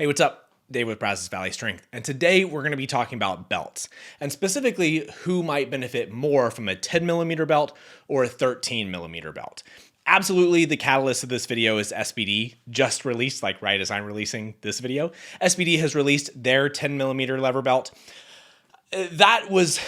Hey, what's up? Dave with Brazos Valley Strength, and today we're going to be talking about belts, and specifically who might benefit more from a 10 millimeter belt or a 13 millimeter belt. Absolutely, the catalyst of this video is SBD, just released, like right as I'm releasing this video. SBD has released their 10 millimeter lever belt. That was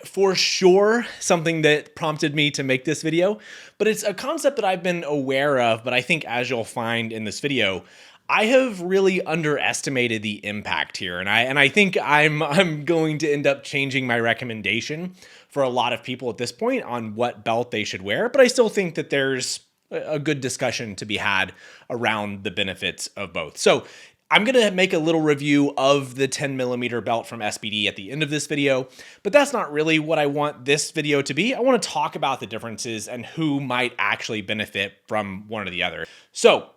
for sure something that prompted me to make this video, but it's a concept that I've been aware of, but I think as you'll find in this video, I have really underestimated the impact here, and I think I'm going to end up changing my recommendation for a lot of people at this point on what belt they should wear, but I still think that there's a good discussion to be had around the benefits of both. So I'm going to make a little review of the 10 millimeter belt from SBD at the end of this video, but that's not really what I want this video to be. I want to talk about the differences and who might actually benefit from one or the other. So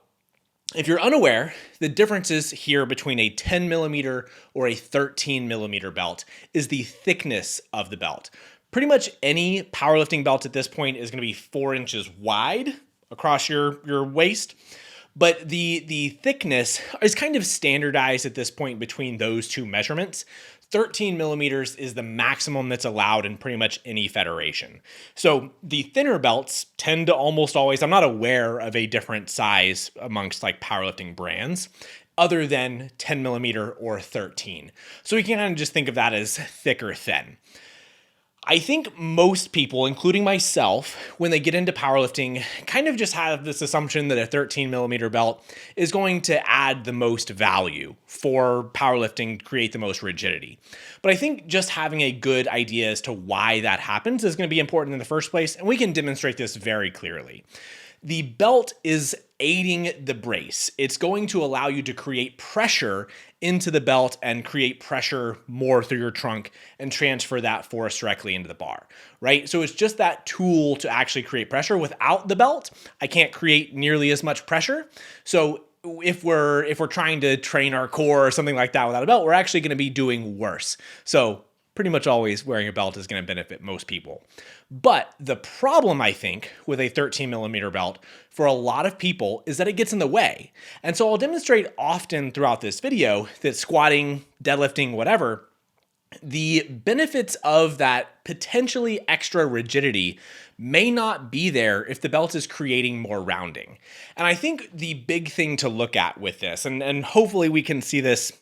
if you're unaware, the differences here between a 10 millimeter or a 13 millimeter belt is the thickness of the belt. Pretty much any powerlifting belt at this point is going to be 4 inches wide across your waist. But the thickness is kind of standardized at this point between those two measurements. 13 millimeters is the maximum that's allowed in pretty much any federation. So the thinner belts tend to almost always, I'm not aware of a different size amongst like powerlifting brands other than 10 millimeter or 13. So we can kind of just think of that as thick or thin. I think most people, including myself, when they get into powerlifting, kind of just have this assumption that a 13 millimeter belt is going to add the most value for powerlifting to create the most rigidity. But I think just having a good idea as to why that happens is going to be important in the first place, and we can demonstrate this very clearly. The belt is aiding the brace. It's going to allow you to create pressure into the belt and create pressure more through your trunk and transfer that force directly into the bar, right? So it's just that tool to actually create pressure. Without the belt, I can't create nearly as much pressure. So if we're trying to train our core or something like that without a belt, we're actually going to be doing worse. So pretty much always wearing a belt is going to benefit most people. But the problem, I think, with a 13 millimeter belt for a lot of people is that it gets in the way. And so I'll demonstrate often throughout this video that squatting, deadlifting, whatever, the benefits of that potentially extra rigidity may not be there if the belt is creating more rounding. And I think the big thing to look at with this, and hopefully we can see this,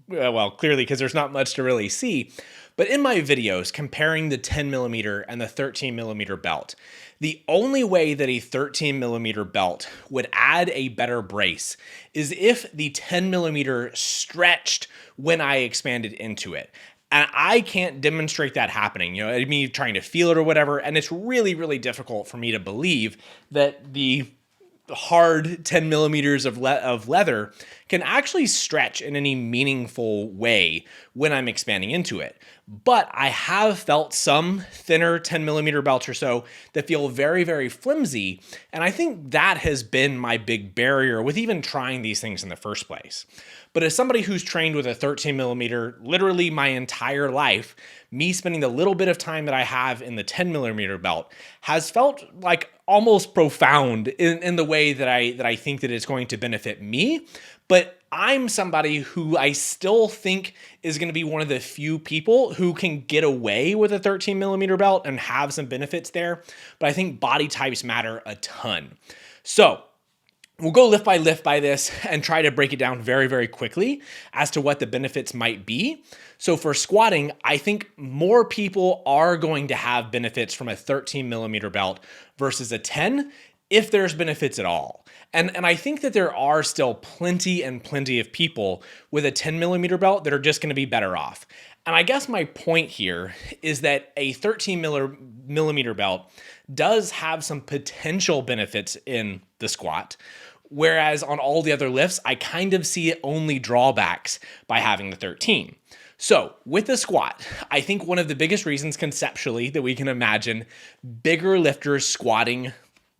well, clearly because there's not much to really see, but in my videos comparing the 10 millimeter and the 13 millimeter belt, the only way that a 13 millimeter belt would add a better brace is if the 10 millimeter stretched when I expanded into it. And I can't demonstrate that happening, me trying to feel it or whatever. And it's really, really difficult for me to believe that the hard 10 millimeters of leather can actually stretch in any meaningful way when I'm expanding into it. But I have felt some thinner 10 millimeter belts or so that feel very, very flimsy. And I think that has been my big barrier with even trying these things in the first place. But as somebody who's trained with a 13 millimeter literally my entire life, me spending the little bit of time that I have in the 10 millimeter belt has felt like almost profound in the way that I think that it's going to benefit me. But I'm somebody who I still think is going to be one of the few people who can get away with a 13 millimeter belt and have some benefits there. But I think body types matter a ton. So we'll go lift by this and try to break it down very, very quickly as to what the benefits might be. So for squatting, I think more people are going to have benefits from a 13 millimeter belt versus a 10 if there's benefits at all. And I think that there are still plenty of people with a 10 millimeter belt that are just going to be better off. And I guess my point here is that a 13 millimeter belt does have some potential benefits in the squat, whereas on all the other lifts, I kind of see only drawbacks by having the 13. So with the squat, I think one of the biggest reasons conceptually that we can imagine bigger lifters squatting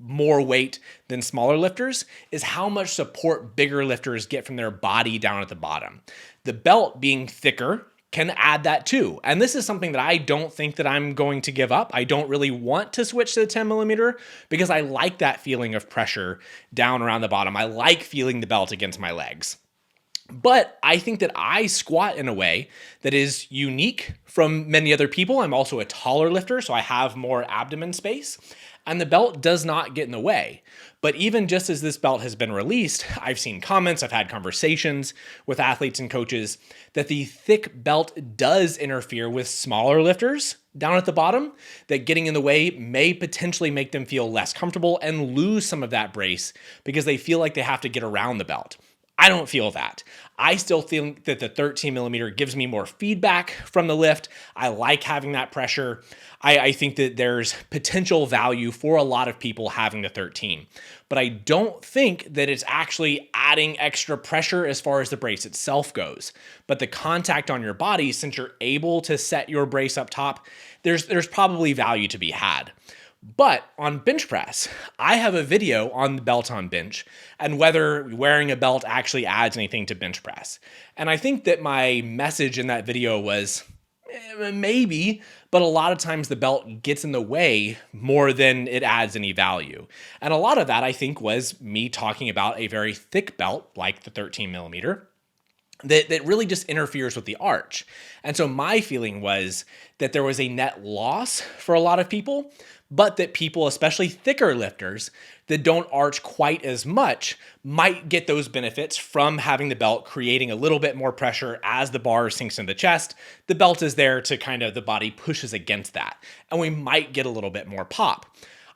more weight than smaller lifters is how much support bigger lifters get from their body down at the bottom. The belt being thicker can add that too. And this is something that I don't think that I'm going to give up. I don't really want to switch to the 10 millimeter because I like that feeling of pressure down around the bottom. I like feeling the belt against my legs. But I think that I squat in a way that is unique from many other people. I'm also a taller lifter, so I have more abdomen space, and the belt does not get in the way. But even just as this belt has been released, I've seen comments, I've had conversations with athletes and coaches that the thick belt does interfere with smaller lifters down at the bottom, that getting in the way may potentially make them feel less comfortable and lose some of that brace because they feel like they have to get around the belt. I don't feel that. I still think that the 13 millimeter gives me more feedback from the lift. I like having that pressure. I think that there's potential value for a lot of people having the 13, but I don't think that it's actually adding extra pressure as far as the brace itself goes. But the contact on your body, since you're able to set your brace up top, there's probably value to be had. But on bench press, I have a video on the belt on bench and whether wearing a belt actually adds anything to bench press. And I think that my message in that video was maybe, but a lot of times the belt gets in the way more than it adds any value. And a lot of that, I think, was me talking about a very thick belt like the 13 millimeter that really just interferes with the arch. And so my feeling was that there was a net loss for a lot of people, but that people, especially thicker lifters that don't arch quite as much, might get those benefits from having the belt creating a little bit more pressure as the bar sinks in the chest. The belt is there to kind of, the body pushes against that, and we might get a little bit more pop.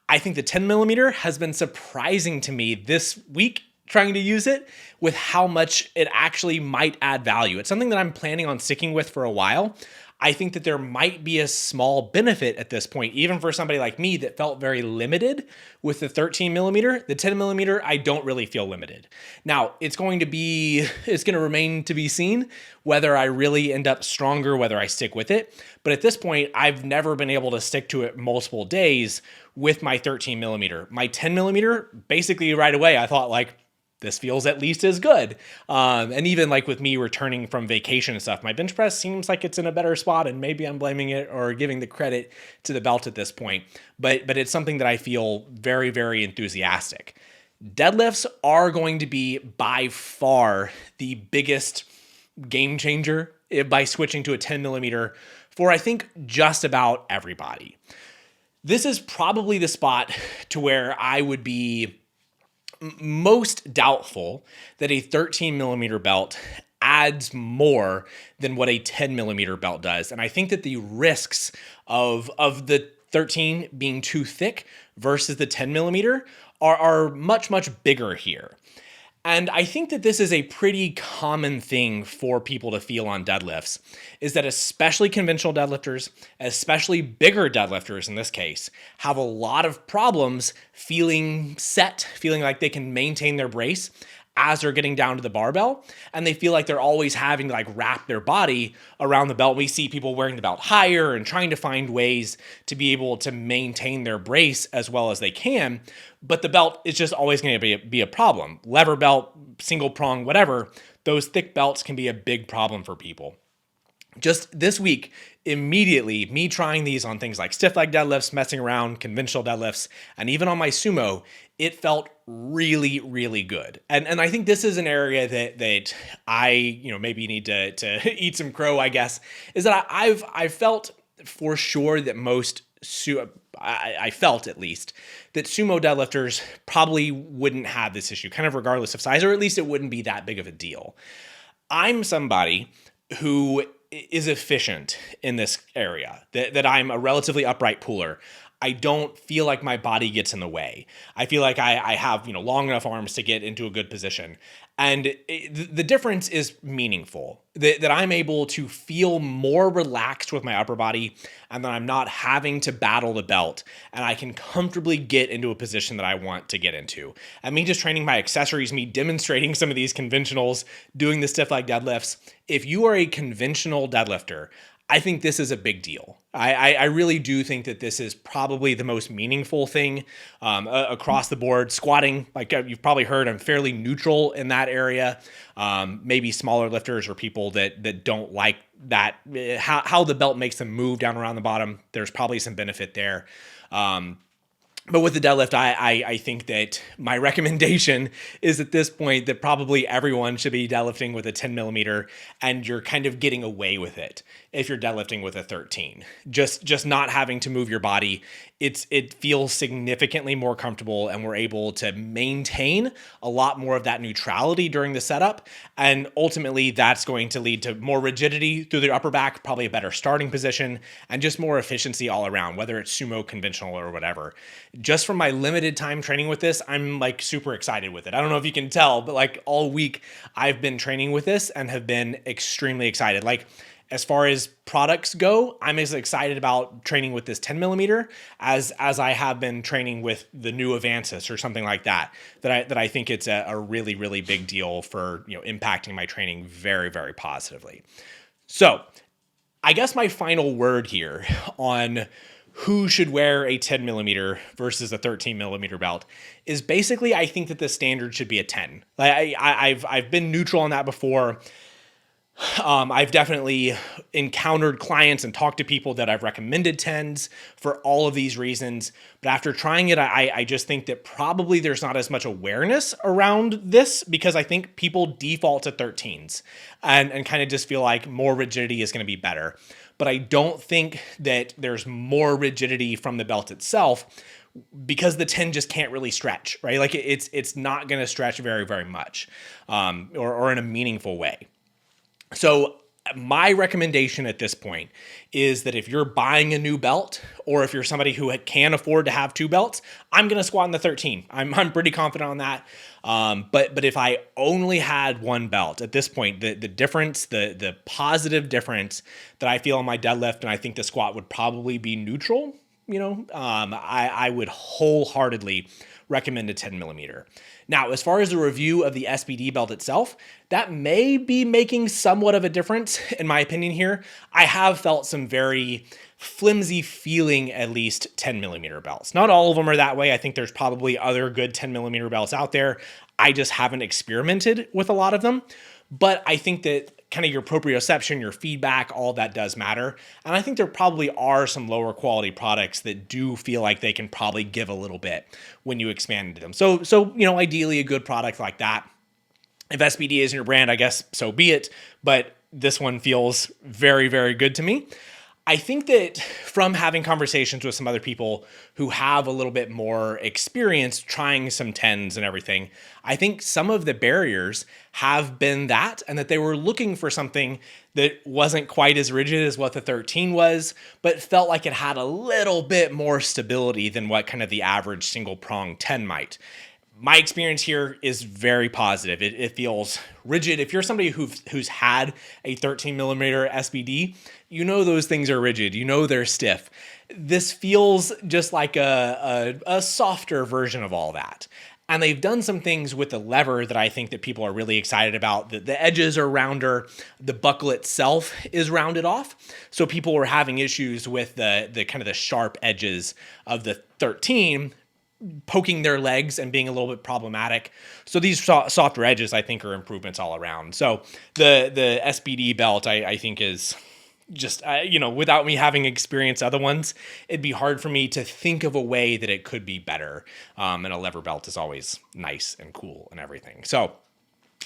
I think the 10 millimeter has been surprising to me this week trying to use it with how much it actually might add value. It's something that I'm planning on sticking with for a while. I think that there might be a small benefit at this point, even for somebody like me that felt very limited with the 13 millimeter. The 10 millimeter, I don't really feel limited. Now, it's going to remain to be seen whether I really end up stronger, whether I stick with it. But at this point, I've never been able to stick to it multiple days with my 13 millimeter. My 10 millimeter, basically right away, I thought like, this feels at least as good. And even like with me returning from vacation and stuff, my bench press seems like it's in a better spot, and maybe I'm blaming it or giving the credit to the belt at this point. But it's something that I feel very, very enthusiastic. Deadlifts are going to be by far the biggest game changer by switching to a 10 millimeter for, I think, just about everybody. This is probably the spot to where I would be most doubtful that a 13 millimeter belt adds more than what a 10 millimeter belt does. And I think that the risks of the 13 being too thick versus the 10 millimeter are much, much bigger here. And I think that this is a pretty common thing for people to feel on deadlifts, is that especially conventional deadlifters, especially bigger deadlifters in this case, have a lot of problems feeling set, feeling like they can maintain their brace as they're getting down to the barbell, and they feel like they're always having to like wrap their body around the belt. We see people wearing the belt higher and trying to find ways to be able to maintain their brace as well as they can, but the belt is just always going to be a problem. Lever belt, single prong, whatever, those thick belts can be a big problem for people. Just this week, immediately, me trying these on things like stiff leg deadlifts, messing around, conventional deadlifts, and even on my sumo, it felt really, really good. And I think this is an area that I maybe need to eat some crow, I guess, is that I've felt for sure that I felt at least that sumo deadlifters probably wouldn't have this issue, kind of regardless of size, or at least it wouldn't be that big of a deal. I'm somebody who is efficient in this area, that I'm a relatively upright puller. I don't feel like my body gets in the way. I feel like I have long enough arms to get into a good position. And the difference is meaningful, that I'm able to feel more relaxed with my upper body, and that I'm not having to battle the belt, and I can comfortably get into a position that I want to get into. And me just training my accessories, me demonstrating some of these conventionals, doing the stiff leg deadlifts. If you are a conventional deadlifter, I think this is a big deal. I really do think that this is probably the most meaningful thing across the board. Squatting, like you've probably heard, I'm fairly neutral in that area. Maybe smaller lifters or people that don't like that, how the belt makes them move down around the bottom. There's probably some benefit there. But with the deadlift, I think that my recommendation is at this point that probably everyone should be deadlifting with a 10 millimeter, and you're kind of getting away with it if you're deadlifting with a 13. Just not having to move your body. It feels significantly more comfortable, and we're able to maintain a lot more of that neutrality during the setup. And ultimately, that's going to lead to more rigidity through the upper back, probably a better starting position, and just more efficiency all around, whether it's sumo, conventional, or whatever. Just from my limited time training with this, I'm like super excited with it. I don't know if you can tell, but like all week I've been training with this and have been extremely excited. Like, as far as products go, I'm as excited about training with this 10 millimeter as I have been training with the new Avancis or something like that. That I think it's a really, really big deal for, impacting my training very, very positively. So I guess my final word here on who should wear a 10 millimeter versus a 13 millimeter belt is basically, I think that the standard should be a 10. I've been neutral on that before. I've definitely encountered clients and talked to people that I've recommended 10s for all of these reasons. But after trying it, I just think that probably there's not as much awareness around this, because I think people default to 13s and kind of just feel like more rigidity is going to be better. But I don't think that there's more rigidity from the belt itself, because the 10 just can't really stretch, right? Like it's not going to stretch very, very much, or in a meaningful way. So my recommendation at this point is that if you're buying a new belt, or if you're somebody who can afford to have two belts, I'm going to squat in the 13. I'm pretty confident on that. But if I only had one belt at this point, the difference, the positive difference that I feel on my deadlift, and I think the squat would probably be neutral. I would wholeheartedly recommend a 10 millimeter. Now, as far as the review of the SBD belt itself, that may be making somewhat of a difference in my opinion here. I have felt some very flimsy feeling, at least 10 millimeter belts. Not all of them are that way. I think there's probably other good 10 millimeter belts out there. I just haven't experimented with a lot of them. But I think that kind of your proprioception, your feedback, all that does matter. And I think there probably are some lower quality products that do feel like they can probably give a little bit when you expand into them. So ideally a good product like that. If SBD isn't your brand, I guess so be it. But this one feels very, very good to me. I think that from having conversations with some other people who have a little bit more experience trying some 10s and everything, I think some of the barriers have been that, and that they were looking for something that wasn't quite as rigid as what the 13 was, but felt like it had a little bit more stability than what kind of the average single prong 10 might. My experience here is very positive. It feels rigid. If you're somebody who's had a 13 millimeter SBD, those things are rigid. They're stiff. This feels just like a softer version of all that. And they've done some things with the lever that I think that people are really excited about. The edges are rounder. The buckle itself is rounded off. So people were having issues with the kind of the sharp edges of the 13 poking their legs and being a little bit problematic. So these softer edges, I think, are improvements all around. So the SBD belt, I think, is just, without me having experienced other ones, it'd be hard for me to think of a way that it could be better. And a lever belt is always nice and cool and everything. So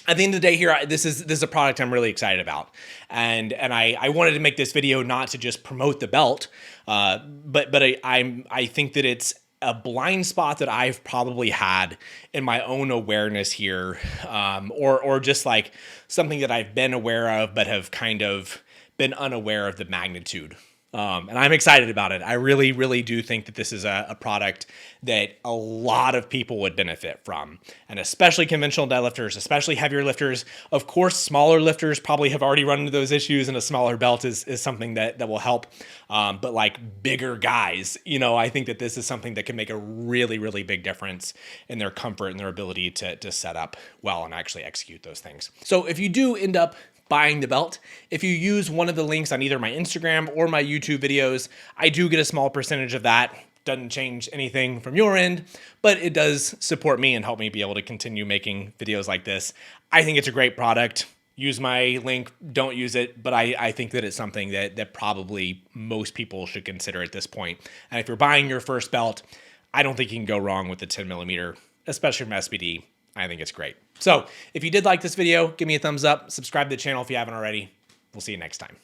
at the end of the day here, this is a product I'm really excited about. And I wanted to make this video not to just promote the belt, but I think that it's a blind spot that I've probably had in my own awareness here, or just like something that I've been aware of, but have kind of been unaware of the magnitude. And I'm excited about it. I really, really do think that this is a product that a lot of people would benefit from, and especially conventional deadlifters, especially heavier lifters. Of course, smaller lifters probably have already run into those issues, and a smaller belt is something that will help. But like bigger guys, I think that this is something that can make a really, really big difference in their comfort and their ability to set up well and actually execute those things. So if you do end up buying the belt, if you use one of the links on either my Instagram or my YouTube videos, I do get a small percentage of that. Doesn't change anything from your end, but it does support me and help me be able to continue making videos like this. I think it's a great product. Use my link, don't use it, but I think that it's something that probably most people should consider at this point. And if you're buying your first belt, I don't think you can go wrong with the 10 millimeter, especially from SBD. I think it's great. So if you did like this video, give me a thumbs up, subscribe to the channel if you haven't already. We'll see you next time.